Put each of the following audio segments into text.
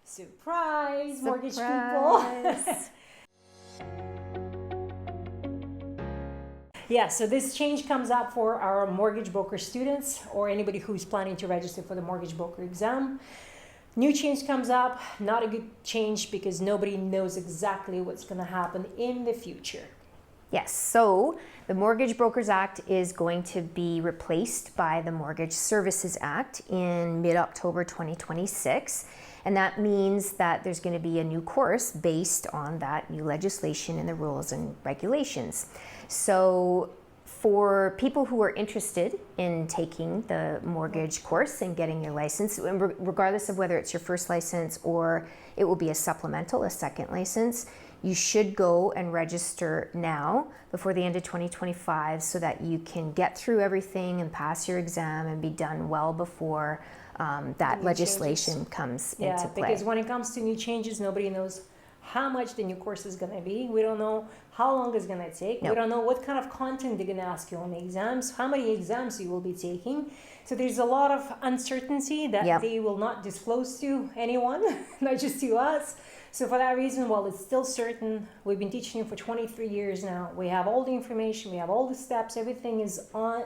Surprise, mortgage people. Yeah, so this change comes up for our mortgage broker students or anybody who's planning to register for the mortgage broker exam. New change comes up, not a good change because nobody knows exactly what's going to happen in the future. Yes, so the Mortgage Brokers Act is going to be replaced by the Mortgage Services Act in mid-October 2026. And that means that there's going to be a new course based on that new legislation and the rules and regulations. So for people who are interested in taking the mortgage course and getting your license, regardless of whether it's your first license or it will be a supplemental, a second license, you should go and register now before the end of 2025 so that you can get through everything and pass your exam and be done well before that legislation comes into play. Because when it comes to new changes, nobody knows how much the new course is going to be. We don't know how long it's going to take. We don't know what kind of content they're going to ask you on the exams, how many exams you will be taking. So there's a lot of uncertainty that they will not disclose to anyone, not just to us. So for that reason, while it's still certain, we've been teaching you for 23 years now. We have all the information, we have all the steps, everything is on,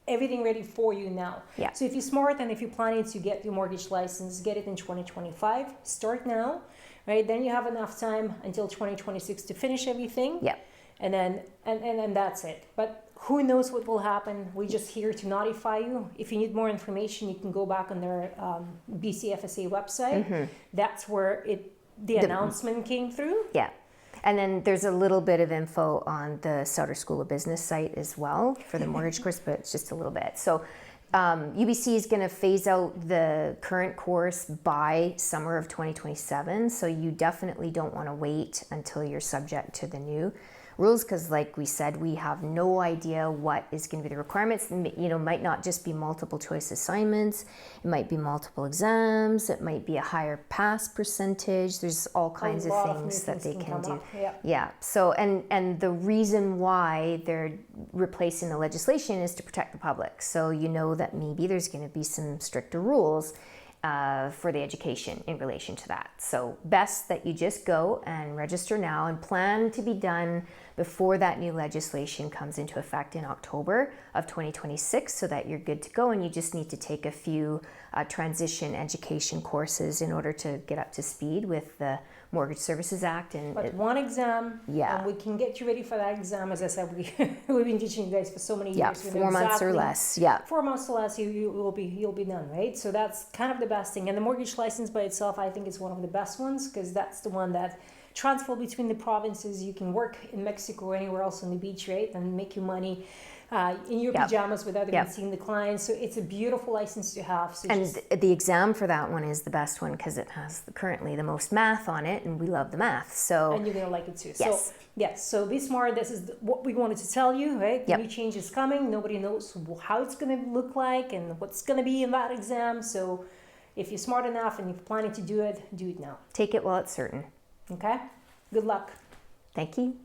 everything ready for you now. Yeah. So if you're smart and if you're planning to get your mortgage license, get it in 2025, start now, right? Then you have enough time until 2026 to finish everything. Yeah. And then that's it. But who knows what will happen? We're just here to notify you. If you need more information, you can go back on their BCFSA website. Mm-hmm. That's where the announcement came through. Yeah. And then there's a little bit of info on the Sutter School of Business site as well for the mortgage course, but it's just a little bit. So UBC is going to phase out the current course by summer of 2027. So you definitely don't want to wait until you're subject to the new rules because, like we said, we have no idea what is going to be the requirements. Might not just be multiple choice assignments. It might be multiple exams. It might be a higher pass percentage. There's all kinds of things that they can do. Yeah. So and the reason why they're replacing the legislation is to protect the public. So you know that maybe there's going to be some stricter rules for the education in relation to that. So best that you just go and register now and plan to be done before that new legislation comes into effect in October of 2026 so that you're good to go, and you just need to take a few transition education courses in order to get up to speed with the Mortgage Services Act. But one exam, and we can get you ready for that exam. As I said, we've been teaching you guys for so many years. 4 months or less. 4 months or less, you'll be done, right? So that's kind of the best thing. And the mortgage license by itself, I think, is one of the best ones because that's the one that transfer between the provinces. You can work in Mexico or anywhere else on the beach, right, and make your money in your pajamas without even seeing the client. So it's a beautiful license to have. So the exam for that one is the best one because it has currently the most math on it, and we love the math. So and you're gonna like it too. Yes. So yes. So be smart. This is what we wanted to tell you, right? The new change is coming. Nobody knows how it's gonna look like and what's gonna be in that exam. So if you're smart enough and you're planning to do it now. Take it while it's certain. Okay. Good luck. Thank you.